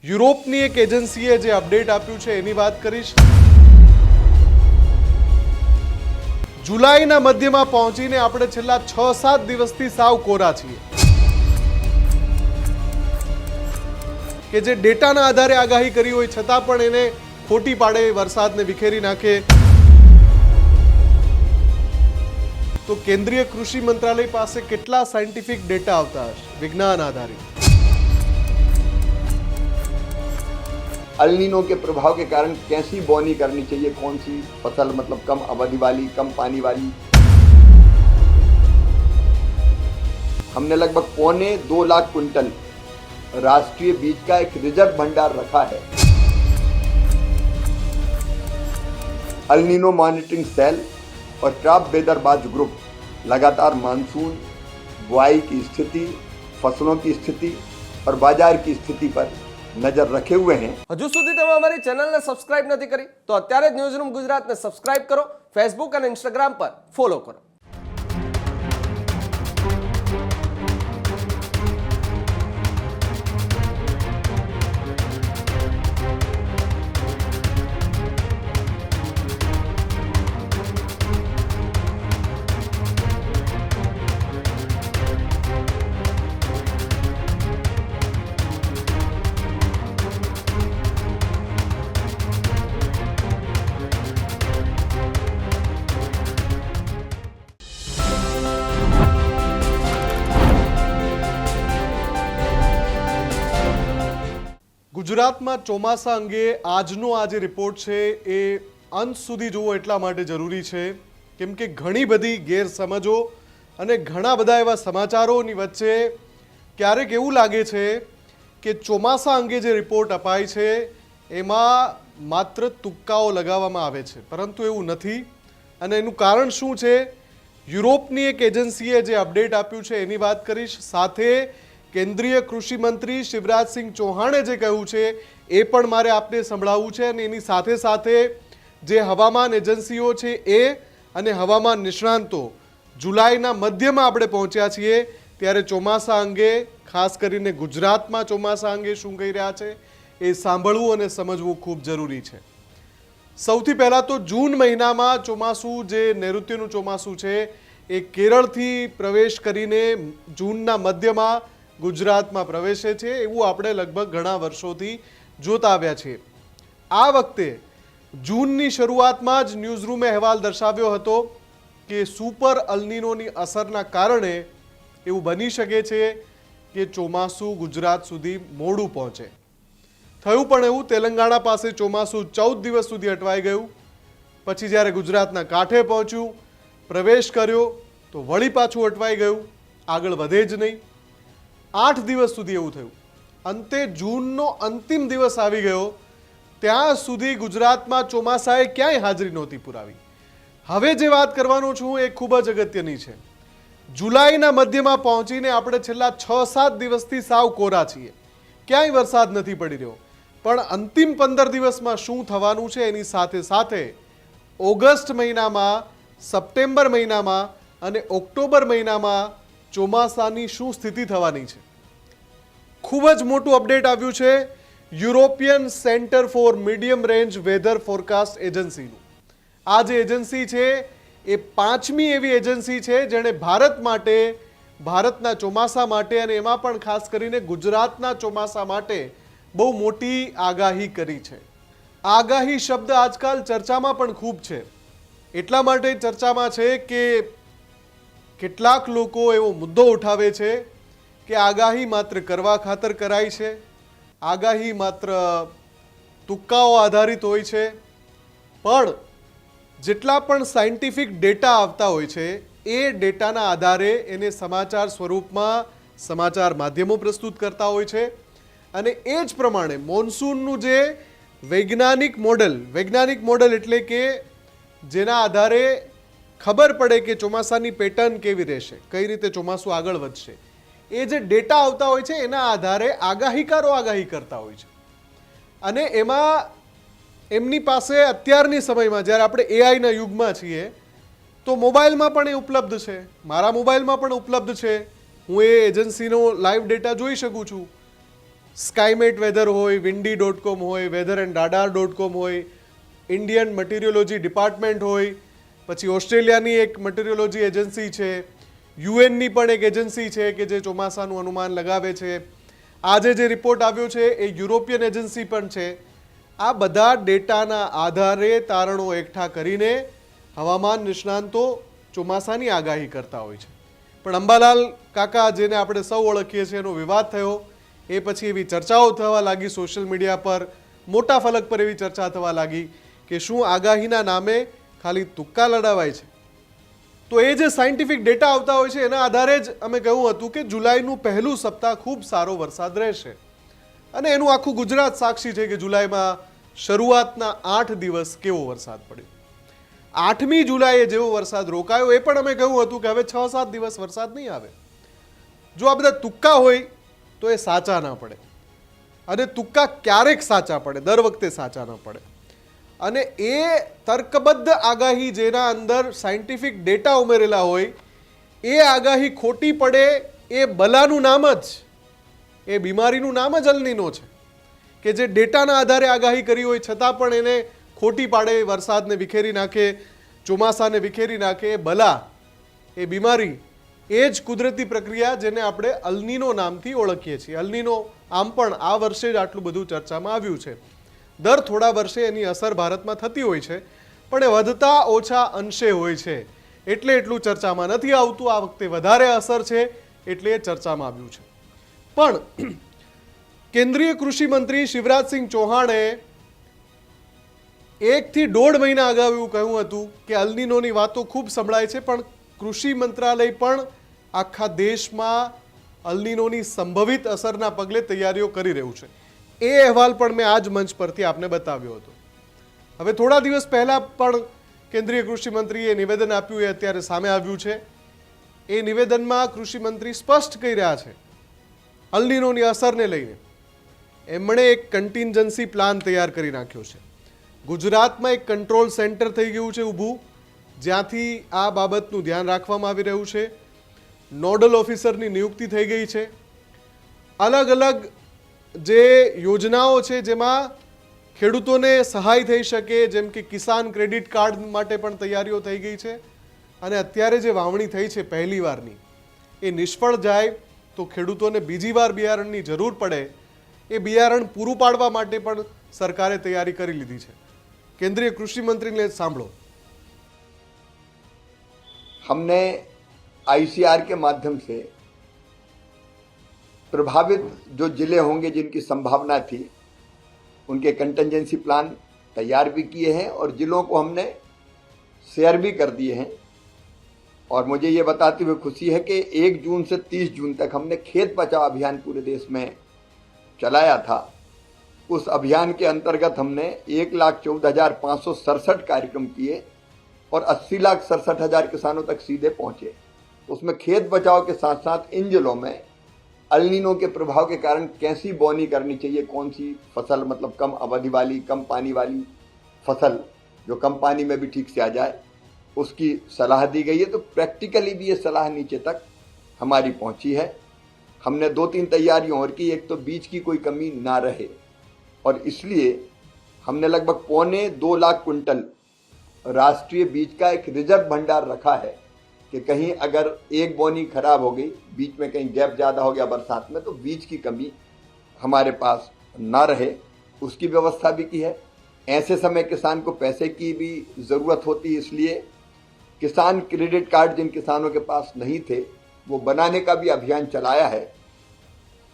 યુરોપની એક એજન્સીએ જે અપડેટ આપ્યું છે એની વાત કરીશ. જુલાઈના મધ્યમાં પહોંચીને આપણે છેલ્લા 6-7 દિવસથી સાવ કોરા છીએ કે જે ડેટાના આધારે આગાહી કરી હોય છતાં પણ એને ખોટી પાડે, વરસાદને વિખેરી નાખે. તો કેન્દ્રીય કૃષિ મંત્રાલય પાસે કેટલા સાયન્ટિફિક ડેટા આવતા હશે વિજ્ઞાન આધારિત? अल नीनो के प्रभाव के कारण कैसी बोनी करनी चाहिए, कौन सी फसल मतलब कम अवधि वाली, कम पानी वाली. हमने लगभग 1.25 लाख क्विंटल राष्ट्रीय बीज का एक रिजर्व भंडार रखा है. अल नीनो मॉनिटरिंग सेल और ट्रॉप वेदर बाज ग्रुप लगातार मानसून, बुआई की स्थिति, फसलों की स्थिति और बाजार की स्थिति पर नजर रखे हुए हैं. હજુ સુધી તમે અમારી ચેનલને સબસ્ક્રાઇબ નથી કરી તો અત્યારે જ ન્યૂઝરૂમ ગુજરાતને સબસ્ક્રાઇબ કરો, ફેસબુક અને ઇન્સ્ટાગ્રામ પર ફોલો કરો. ગુજરાતમાં ચોમાસા અંગે આજનો આ જે રિપોર્ટ છે એ અંત સુધી જોવો એટલા માટે જરૂરી છે કેમ કે ઘણી બધી ગેરસમજો અને ઘણા બધા એવા સમાચારોની વચ્ચે ક્યારેક એવું લાગે છે કે ચોમાસા અંગે જે રિપોર્ટ અપાય છે એમાં માત્ર તુક્કાઓ લગાવવામાં આવે છે, પરંતુ એવું નથી. અને એનું કારણ શું છે? યુરોપની એક એજન્સીએ જે અપડેટ આપ્યું છે એની વાત કરીશ. સાથે કેન્દ્રીય કૃષિ મંત્રી શિવરાજસિંહ ચૌહાણે જે કહ્યું છે એ પણ મારે આપને સંભળાવવું છે. અને એની સાથે સાથે જે હવામાન એજન્સીઓ છે એ અને હવામાન નિષ્ણાંતો જુલાઈના મધ્યમાં આપણે પહોંચ્યા છીએ ત્યારે ચોમાસા અંગે, ખાસ કરીને ગુજરાતમાં ચોમાસા અંગે શું કહી રહ્યા છે એ સાંભળવું અને સમજવું ખૂબ જરૂરી છે. સૌથી પહેલાં તો જૂન મહિનામાં ચોમાસું, જે નૈઋત્યનું ચોમાસું છે એ કેરળથી પ્રવેશ કરીને જૂનના મધ્યમાં ગુજરાતમાં પ્રવેશે છે એવું આપણે લગભગ ઘણા વર્ષોથી જોતા આવ્યા છીએ. આ વખતે જૂનની શરૂઆતમાં જ ન્યૂઝરૂમે અહેવાલ દર્શાવ્યો હતો કે સુપર અલનીનોની અસરના કારણે એવું બની શકે છે કે ચોમાસું ગુજરાત સુધી મોડું પહોંચે. થયું પણ એવું. તેલંગાણા પાસે ચોમાસું 14 દિવસ સુધી અટવાઈ ગયું. પછી જ્યારે ગુજરાતના કાંઠે પહોંચ્યું, પ્રવેશ કર્યો તો વળી પાછું અટવાઈ ગયું, આગળ વધે જ નહીં. 8 દિવસ સુધી એવું થયું. અંતે જૂનનો અંતિમ દિવસ આવી ગયો, ત્યાં સુધી ગુજરાતમાં ચોમાસાએ ક્યાંય હાજરી નહોતી પુરાવી. હવે જે વાત કરવાનો છું એ ખૂબ જ અગત્યની છે. જુલાઈના મધ્યમાં પહોંચીને આપણે છેલ્લા 6-7 દિવસથી સાવ કોરા છીએ, ક્યાંય વરસાદ નથી પડી રહ્યો. પણ અંતિમ 15 દિવસમાં શું થવાનું છે એની સાથે સાથે ઓગસ્ટ મહિનામાં, સપ્ટેમ્બર મહિનામાં અને ઓક્ટોબર મહિનામાં ચોમાસાની શું સ્થિતિ થવાની છે. ખૂબ જ મોટું અપડેટ આવ્યું છે European centre for medium range weather forecast એજન્સીનું. આ જે એજન્સી છે એ 5મી એવી એજન્સી છે જેણે ભારત માટે, ભારતના ચોમાસા માટે અને એમાં પણ ખાસ કરીને ગુજરાતના ચોમાસા માટે બહુ મોટી આગાહી કરી છે. આગાહી શબ્દ આજકાલ ચર્ચામાં પણ ખૂબ છે. એટલા માટે ચર્ચામાં છે કે કેટલાક લોકો એવો મુદ્દો ઉઠાવે છે કે આગાહી માત્ર કરવા ખાતર કરાય છે, આગાહી માત્ર તુક્કાઓ આધારિત હોય છે. પણ જેટલા પણ સાયન્ટિફિક ડેટા આવતા હોય છે એ ડેટાના આધારે એને સમાચાર સ્વરૂપમાં સમાચાર માધ્યમો પ્રસ્તુત કરતા હોય છે. અને એ જ પ્રમાણે મોન્સૂનનું જે વૈજ્ઞાનિક મોડેલ એટલે કે જેના આધારે ખબર પડે કે ચોમાસાની પેટર્ન કેવી રહેશે, કઈ રીતે ચોમાસું આગળ વધશે, એ જે ડેટા આવતા હોય છે એના આધારે આગાહીકારો આગાહી કરતા હોય છે. અને એમાં એમની પાસે અત્યારની સમયમાં જ્યારે આપણે એઆઈના યુગમાં છીએ તો મોબાઈલમાં પણ એ ઉપલબ્ધ છે, મારા મોબાઈલમાં પણ ઉપલબ્ધ છે. હું એ એજન્સીનો લાઈવ ડેટા જોઈ શકું છું. સ્કાયમેટ વેધર હોય, windy.com હોય, weatherandradar.com હોય, ઇન્ડિયન મટીરિયોલોજી ડિપાર્ટમેન્ટ હોય, પછી ઓસ્ટ્રેલિયાની એક મટીરિયોલોજી એજન્સી છે, યુએનની પણ એક એજન્સી છે કે જે ચોમાસાનું અનુમાન લગાવે છે. આજે જે રિપોર્ટ આવ્યો છે એ યુરોપિયન એજન્સી પણ છે. આ બધા ડેટાના આધારે તારણો એકઠા કરીને હવામાન નિષ્ણાંતો ચોમાસાની આગાહી કરતા હોય છે. પણ અંબાલાલ કાકા, જેને આપણે સૌ ઓળખીએ છીએ, એનો વિવાદ થયો. એ પછી એવી ચર્ચાઓ થવા લાગી સોશિયલ મીડિયા પર, મોટા ફલક પર એવી ચર્ચા થવા લાગી કે શું આગાહીના નામે ખાલી તુક્કા લડાવાય છે. તો એ જે સાયન્ટિફિક ડેટા આવતા હોય છે એના આધારે જ અમે કહ્યું હતું કે જુલાઈનું પહેલું સપ્તાહ ખૂબ સારો વરસાદ રહેશે. અને એનું આખું ગુજરાત સાક્ષી છે કે જુલાઈમાં શરૂઆતના 8 દિવસ કેવો વરસાદ પડ્યો. 8મી જુલાઈએ જેવો વરસાદ રોકાયો, એ પણ અમે કહ્યું હતું કે હવે 6-7 દિવસ વરસાદ નહીં આવે. જો આ બધા તુક્કા હોય તો એ સાચા ના પડે, અને તુક્કા ક્યારેક સાચા પડે, દર વખતે સાચા ના પડે. અને એ તર્કબદ્ધ આગાહી જેના અંદર સાયન્ટિફિક ડેટા ઉમેરેલા હોય, એ આગાહી ખોટી પડે એ બલાનું નામ જ, એ બીમારીનું નામ જ અલ નીનો છે કે જે ડેટાના આધારે આગાહી કરી હોય છતાં પણ એને ખોટી પાડે, વરસાદને વિખેરી નાખે, ચોમાસાને વિખેરી નાખે. એ બલા, એ બીમારી, એ જ કુદરતી પ્રક્રિયા જેને આપણે અલ નીનો નામથી ઓળખીએ છીએ. અલ નીનો આમ પણ આ વર્ષે જ આટલું બધું ચર્ચામાં આવ્યું છે. દર થોડા વર્ષે એની અસર ભારતમાં થતી હોય છે, પણ એ વધતા ઓછા અંશે હોય છે, એટલે એટલું ચર્ચામાં નથી આવતું. આ વખતે વધારે અસર છે એટલે એ ચર્ચામાં આવ્યું છે. પણ કેન્દ્રીય કૃષિ મંત્રી શિવરાજસિંહ ચૌહાણે 1 થી 1.5 મહિના અગાઉ એવું કહ્યું હતું કે અલ નીનોની વાતો ખૂબ સંભળાય છે, પણ કૃષિ મંત્રાલય પણ આખા દેશમાં અલ નીનોની સંભવિત અસરના પગલે તૈયારીઓ કરી રહ્યું છે. એ અહેવાલ પણ મેં આજ મંચ પરથી આપને બતાવ્યો હતો. હવે થોડા દિવસ પહેલા પણ કેન્દ્રીય કૃષિ મંત્રીએ નિવેદન આપ્યું, એ અત્યારે સામે આવ્યું છે. એ નિવેદનમાં કૃષિ મંત્રી સ્પષ્ટ કહી રહ્યા છે અલ નીનોની અસરને લઈને એમણે એક કન્ટિન્જન્સી પ્લાન તૈયાર કરી નાખ્યો છે. ગુજરાતમાં એક કંટ્રોલ સેન્ટર થઈ ગયું છે ઊભું, જ્યાંથી આ બાબતનું ધ્યાન રાખવામાં આવી રહ્યું છે. નોડલ ઓફિસરની નિયુક્તિ થઈ ગઈ છે. અલગ અલગ જે યોજનાઓ છે જેમાં ખેડૂતોને સહાય થઈ શકે, જેમ કે કિસાન ક્રેડિટ કાર્ડ માટે પણ તૈયારીઓ થઈ ગઈ છે. અને અત્યારે જે વાવણી થઈ છે પહેલી વારની, એ નિષ્ફળ જાય તો ખેડૂતોને બીજી વાર બિયારણની જરૂર પડે, એ બિયારણ પૂરું પાડવા માટે પણ સરકારે તૈયારી કરી લીધી છે. केंद्रीय कृषि मंत्री ने सांभो। हमने आईसीआर के माध्यम से प्रभावित जो जिले होंगे जिनकी संभावना थी उनके कंटिजेंसी प्लान तैयार भी किए हैं और जिलों को हमने शेयर भी कर दिए हैं। और मुझे ये बताते हुए खुशी है कि 1 जून से 30 जून तक हमने खेत बचाओ अभियान पूरे देश में चलाया था। उस अभियान के अंतर्गत हमने 1,14,567 कार्यक्रम किए और 80,67,000 किसानों तक सीधे पहुंचे। उसमें खेत बचाव के साथ साथ इन जिलों में अल नीनो के प्रभाव के कारण कैसी बोनी करनी चाहिए, कौन सी फसल मतलब कम अवधि वाली कम पानी वाली फसल जो कम पानी में भी ठीक से आ जाए, उसकी सलाह दी गई है। तो प्रैक्टिकली भी ये सलाह नीचे तक हमारी पहुंची है। हमने 2-3 तैयारियां और की। एक तो बीज की कोई कमी ना रहे और इसलिए हमने लगभग 2.25 लाख कुंटल राष्ट्रीय बीज का एक रिजर्व भंडार रखा है कि कहीं अगर एक बोनी खराब हो गई, बीच में कहीं गैप ज़्यादा हो गया बरसात में, तो बीज की कमी हमारे पास ना रहे, उसकी व्यवस्था भी की है। ऐसे समय किसान को पैसे की भी ज़रूरत होती है, इसलिए किसान क्रेडिट कार्ड जिन किसानों के पास नहीं थे वो बनाने का भी अभियान चलाया है।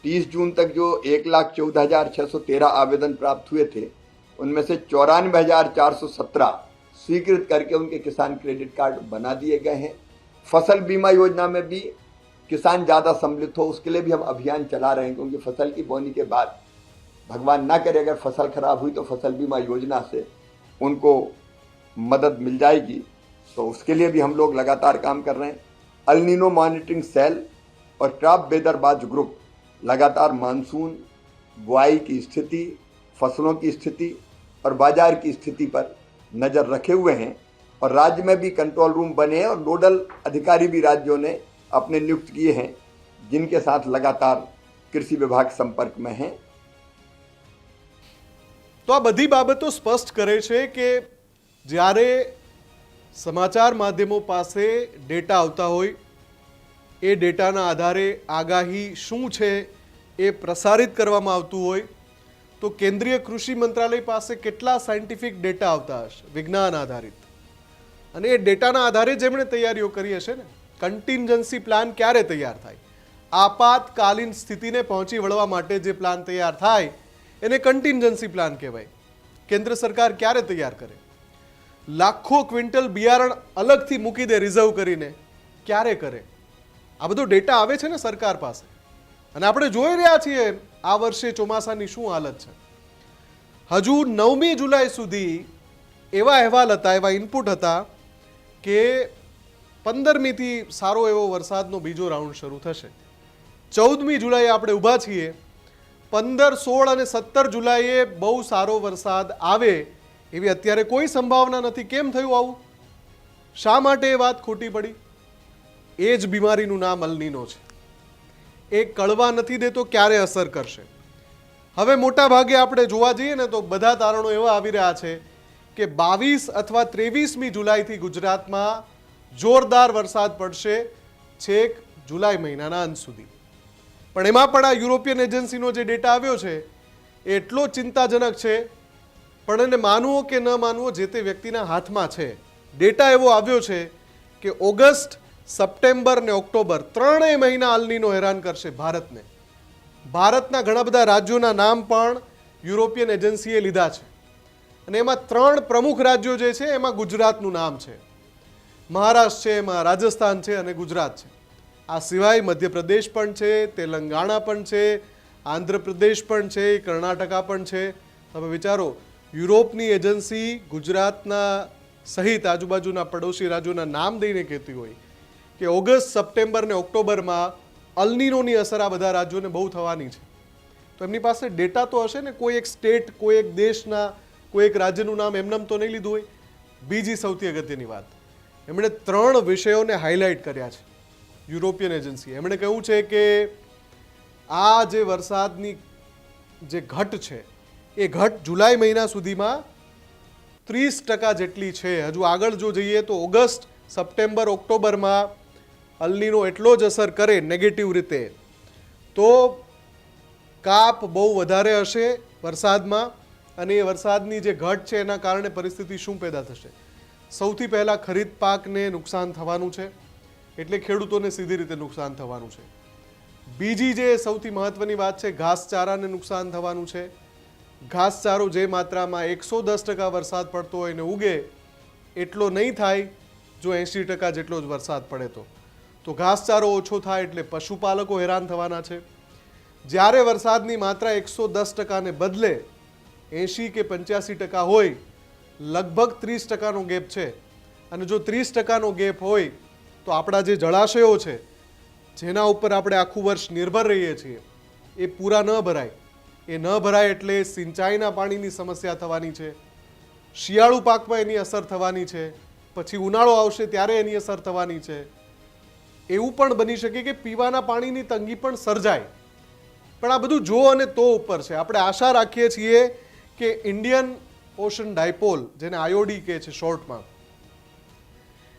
30 जून तक जो 1,14,613 आवेदन प्राप्त हुए थे उनमें से 94,417 स्वीकृत करके उनके किसान क्रेडिट कार्ड बना दिए गए हैं। फसल बीमा योजना में भी किसान ज़्यादा सम्मिलित हो उसके लिए भी हम अभियान चला रहे हैं, क्योंकि फसल की बोनी के बाद भगवान ना करे अगर फसल खराब हुई तो फसल बीमा योजना से उनको मदद मिल जाएगी। तो उसके लिए भी हम लोग लगातार काम कर रहे हैं। अल नीनो मॉनिटरिंग सेल और क्रॉप वेदर ग्रुप लगातार मानसून, बुआई की स्थिति, फसलों की स्थिति और बाजार की स्थिति पर नज़र रखे हुए हैं। और राज्य में भी कंट्रोल रूम बने हैं और नोडल अधिकारी भी राज्यों ने अपने नियुक्त किए हैं, जिनके साथ लगातार कृषि विभाग संपर्क में हैं તો આ બધી બાબતો સ્પષ્ટ કરે છે કે જ્યારે સમાચાર માધ્યમો પાસે ડેટા આવતા હોય, એ ડેટાના આધારે આગાહી શું છે એ પ્રસારિત કરવામાં આવતું હોય, તો કેન્દ્રીય કૃષિ મંત્રાલય પાસે કેટલા સાયન્ટિફિક ડેટા આવતા હશે વિજ્ઞાન આધારિત, અને એ ડેટાના આધારે જેમણે તૈયારીઓ કરી હશે ને, કન્ટિન્જન્સી પ્લાન ક્યારે તૈયાર થાય, આપાતકાલીન સ્થિતિને પહોંચી વળવા માટે જે પ્લાન તૈયાર થાય એને કન્ટિન્જન્સી પ્લાન કહેવાય. કેન્દ્ર સરકાર ક્યારે તૈયાર કરે, લાખો ક્વિન્ટલ બિયારણ અલગથી મૂકી દે રિઝર્વ કરીને, ક્યારે કરે, આ બધો ડેટા આવે છે ને સરકાર પાસે. અને આપણે જોઈ રહ્યા છીએ આ વર્ષે ચોમાસાની શું હાલત છે. હજુ 9મી જુલાઈ સુધી એવા અહેવાલ હતા, એવા ઇનપુટ હતા કે 15મીથી સારો એવો વરસાદનો બીજો રાઉન્ડ શરૂ થશે. 14મી જુલાઈએ આપણે ઊભા છીએ. 15, 16 અને 17 જુલાઈએ બહુ સારો વરસાદ આવે એવી અત્યારે કોઈ સંભાવના નથી. કેમ થયું આવું? શા માટે એ વાત ખોટી પડી? એ જ બીમારીનું નામ અલ નીનો છે. એ કળવા નથી દેતો ક્યારે અસર કરશે. હવે મોટા ભાગે આપણે જોવા જઈએ ને તો બધા તારણો એવા આવી રહ્યા છે કે 22 અથવા 23મી જુલાઈથી ગુજરાતમાં જોરદાર વરસાદ પડશે છેક જુલાઈ મહિનાના અંત સુધી. પણ એમાં પણ આ યુરોપિયન એજન્સીનો જે ડેટા આવ્યો છે એ એટલો ચિંતાજનક છે. પણ એને માનવો કે ન માનવો જે તે વ્યક્તિના હાથમાં છે. ડેટા એવો આવ્યો છે કે ઓગસ્ટ, સપ્ટેમ્બર ને ઓક્ટોબર 3 મહિના અલ નીનો હેરાન કરશે ભારતને. ભારતના ઘણા બધા રાજ્યોના નામ પણ યુરોપિયન એજન્સીએ લીધા છે, અને એમાં 3 પ્રમુખ રાજ્યો જે છે એમાં ગુજરાતનું નામ છે. મહારાષ્ટ્ર છે, એમાં રાજસ્થાન છે અને ગુજરાત છે. આ સિવાય મધ્યપ્રદેશ પણ છે, તેલંગાણા પણ છે, આંધ્રપ્રદેશ પણ છે, કર્ણાટકા પણ છે. તમે વિચારો, યુરોપની એજન્સી ગુજરાતના સહિત આજુબાજુના પડોશી રાજ્યોના નામ દઈને કહેતી હોય કે ઓગસ્ટ, સપ્ટેમ્બર ને ઓક્ટોબરમાં અલ નીનોની અસર આ બધા રાજ્યોને બહુ થવાની છે. તો એમની પાસે ડેટા તો હશે ને, કોઈ એક સ્ટેટ, કોઈ એક દેશના, કોઈ એક રાજ્યનું નામ એમનેમ તો નહીં લીધું હોય. બીજી સૌથી અગત્યની વાત, એમણે 3 વિષયોને હાઇલાઇટ કર્યા છે યુરોપિયન એજન્સીએ. એમણે કહ્યું છે કે આ જે વરસાદની જે ઘટ છે એ ઘટ જુલાઈ મહિના સુધીમાં 30% જેટલી છે. હજુ આગળ જો જઈએ તો ઓગસ્ટ, સપ્ટેમ્બર, ઓક્ટોબરમાં અલ નીનો એટલો જ અસર કરે નેગેટિવ રીતે તો કાપ બહુ વધારે હશે વરસાદમાં. અને એ વરસાદની જે ઘટ છે એના કારણે પરિસ્થિતિ શું પેદા થશે? સૌથી પહેલાં ખરીદ પાકને નુકસાન થવાનું છે, એટલે ખેડૂતોને સીધી રીતે નુકસાન થવાનું છે. બીજી જે સૌથી મહત્વની વાત છે, ઘાસચારાને નુકસાન થવાનું છે. ઘાસચારો જે માત્રામાં 110% વરસાદ પડતો હોય ને ઉગે એટલો નહીં થાય જો 80% જેટલો જ વરસાદ પડે તો ઘાસચારો ઓછો થાય એટલે પશુપાલકો હેરાન થવાના છે. જ્યારે વરસાદની માત્રા 110% ને બદલે 80 કે 85% હોય, લગભગ 30%નો ગેપ છે. અને જો 30%નો ગેપ હોય તો આપણા જે જળાશયો છે જેના ઉપર આપણે આખું વર્ષ નિર્ભર રહીએ છીએ એ પૂરા ન ભરાય. એ ન ભરાય એટલે સિંચાઈના પાણીની સમસ્યા થવાની છે, શિયાળુ પાકમાં એની અસર થવાની છે, પછી ઉનાળો આવશે ત્યારે એની અસર થવાની છે. એવું પણ બની શકે કે પીવાના પાણીની તંગી પણ સર્જાય. પણ આ બધું જો અને તો ઉપર છે. આપણે આશા રાખીએ છીએ કે ઇન્ડિયન ઓશન ડાયપોલ, જેને આઈઓડી કહે છે શોર્ટમાં,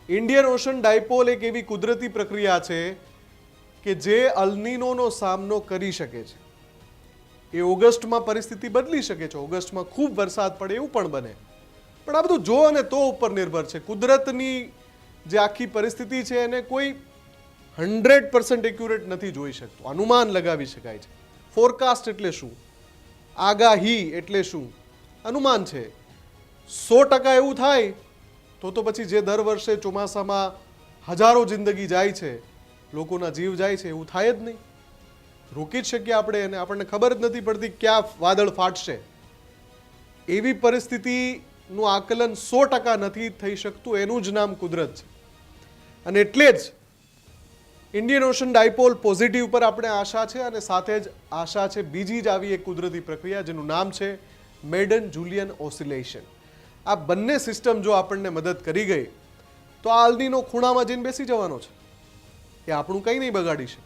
ઇન્ડિયન ઓશન ડાયપોલ એક એવી કુદરતી પ્રક્રિયા છે કે જે અલ નીનોનો સામનો કરી શકે છે. એ ઓગસ્ટમાં પરિસ્થિતિ બદલી શકે છે, ઓગસ્ટમાં ખૂબ વરસાદ પડે એવું પણ બને. પણ આ બધું જો અને તો ઉપર નિર્ભર છે. કુદરતની જે આખી પરિસ્થિતિ છે એને કોઈ 100% એક્યુરેટ નથી જોઈ શકતું. અનુમાન લગાવી શકાય છે. ફોરકાસ્ટ એટલે શું? આગાહી એટલે શું? અનુમાન છે. 100% એવું થાય તો પછી જે દર વર્ષે ચોમાસામાં હજારો જિંદગી જાય છે, લોકોના જીવ જાય છે, એવું થાય જ નહીં. રોકી જ શકીએ આપણે એને? આપણને ખબર જ નથી પડતી ક્યાં વાદળ ફાટશે. એવી પરિસ્થિતિનું આકલન 100% નથી થઈ શકતું. એનું જ નામ કુદરત છે. અને એટલે જ ઇન્ડિયન ઓશન ડાયપોલ પોઝિટિવ પર આપણે આશા છે, અને સાથે જ આશા છે બીજી જ આવી એક કુદરતી પ્રક્રિયા જેનું નામ છે મેડન જુલિયન ઓસિલેશન. આ બંને સિસ્ટમ જો આપણને મદદ કરી ગઈ તો આ અલ નીનો ખૂણામાં જઈને બેસી જવાનો છે. એ આપણું કંઈ નહીં બગાડી શકે.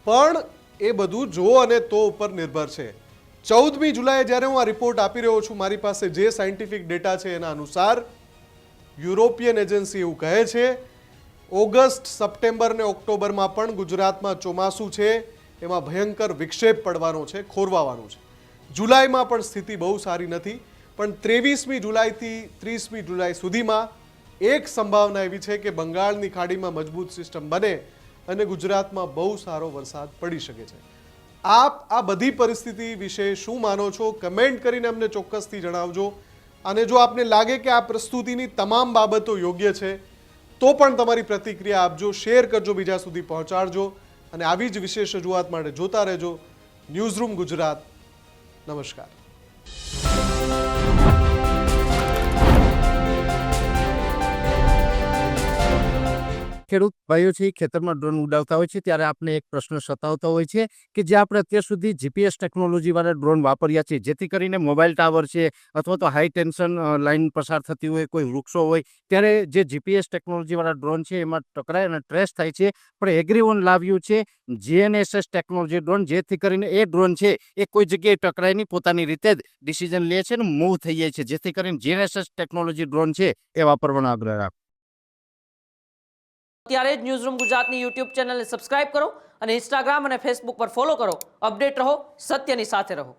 પણ એ બધું જો અને તો ઉપર નિર્ભર છે. 14મી જુલાઈએ જ્યારે હું આ રિપોર્ટ આપી રહ્યો છું, મારી પાસે જે સાયન્ટિફિક ડેટા છે એના અનુસાર યુરોપિયન એજન્સી એવું કહે છે ઓગસ્ટ, સપ્ટેમ્બર ને ઓક્ટોબરમાં પણ ગુજરાતમાં ચોમાસું છે એમાં ભયંકર વિક્ષેપ પડવાનો છે, ખોરવાવાનું છે. જુલાઈમાં પણ સ્થિતિ બહુ સારી નથી, પણ 23મી જુલાઈથી 30મી જુલાઈ સુધીમાં એક સંભાવના એવી છે કે બંગાળની ખાડીમાં મજબૂત સિસ્ટમ બને અને ગુજરાતમાં બહુ સારો વરસાદ પડી શકે છે. આપ આ બધી પરિસ્થિતિ વિશે શું માનો છો? કમેન્ટ કરીને અમને ચોક્કસથી જણાવજો. અને જો આપને લાગે કે આ પ્રસ્તુતિની તમામ બાબતો યોગ્ય છે તો પણ તમારી પ્રતિક્રિયા આપજો, શેર કરજો, બીજા સુધી પહોંચાડજો. અને આવી જ વિશેષ રજૂઆત માટે જોતા રહેજો ન્યૂઝરૂમ ગુજરાત. નમસ્કાર. ખેડૂત ભાઈઓ છે ખેતરમાં ડ્રોન ઉડાવતા હોય છે ત્યારે આપણે એક પ્રશ્ન સતાવતો હોય છે કે જે આપણે અત્યાર સુધી જીપીએસ ટેકનોલોજીવાળા ડ્રોન વાપર્યા છે, જેથી કરીને મોબાઈલ ટાવર છે અથવા તો હાઈ ટેન્શન લાઇન પસાર થતી હોય, કોઈ વૃક્ષો હોય, ત્યારે જે જીપીએસ ટેકનોલોજીવાળા ડ્રોન છે એમાં ટકરાય અને ટ્રેસ થાય છે. પણ એગ્રીવન લાવ્યું છે જીએનએસએસ ટેકનોલોજી ડ્રોન, જેથી કરીને એ ડ્રોન છે એ કોઈ જગ્યાએ ટકરાય નહીં, પોતાની રીતે જ ડિસિઝન લે છે અને મૂવ થઈ જાય છે, જેથી કરીને જીએનએસએસ ટેકનોલોજી ડ્રોન છે એ વાપરવાનો આગ્રહ રાખો. ત્યારે જ ન્યૂઝરૂમ ગુજરાતની યુટ્યુબ ચેનલને સબસ્ક્રાઇબ કરો અને ઇન્સ્ટાગ્રામ અને ફેસબુક પર ફોલો કરો. અપડેટ રહો, સત્યની સાથે રહો.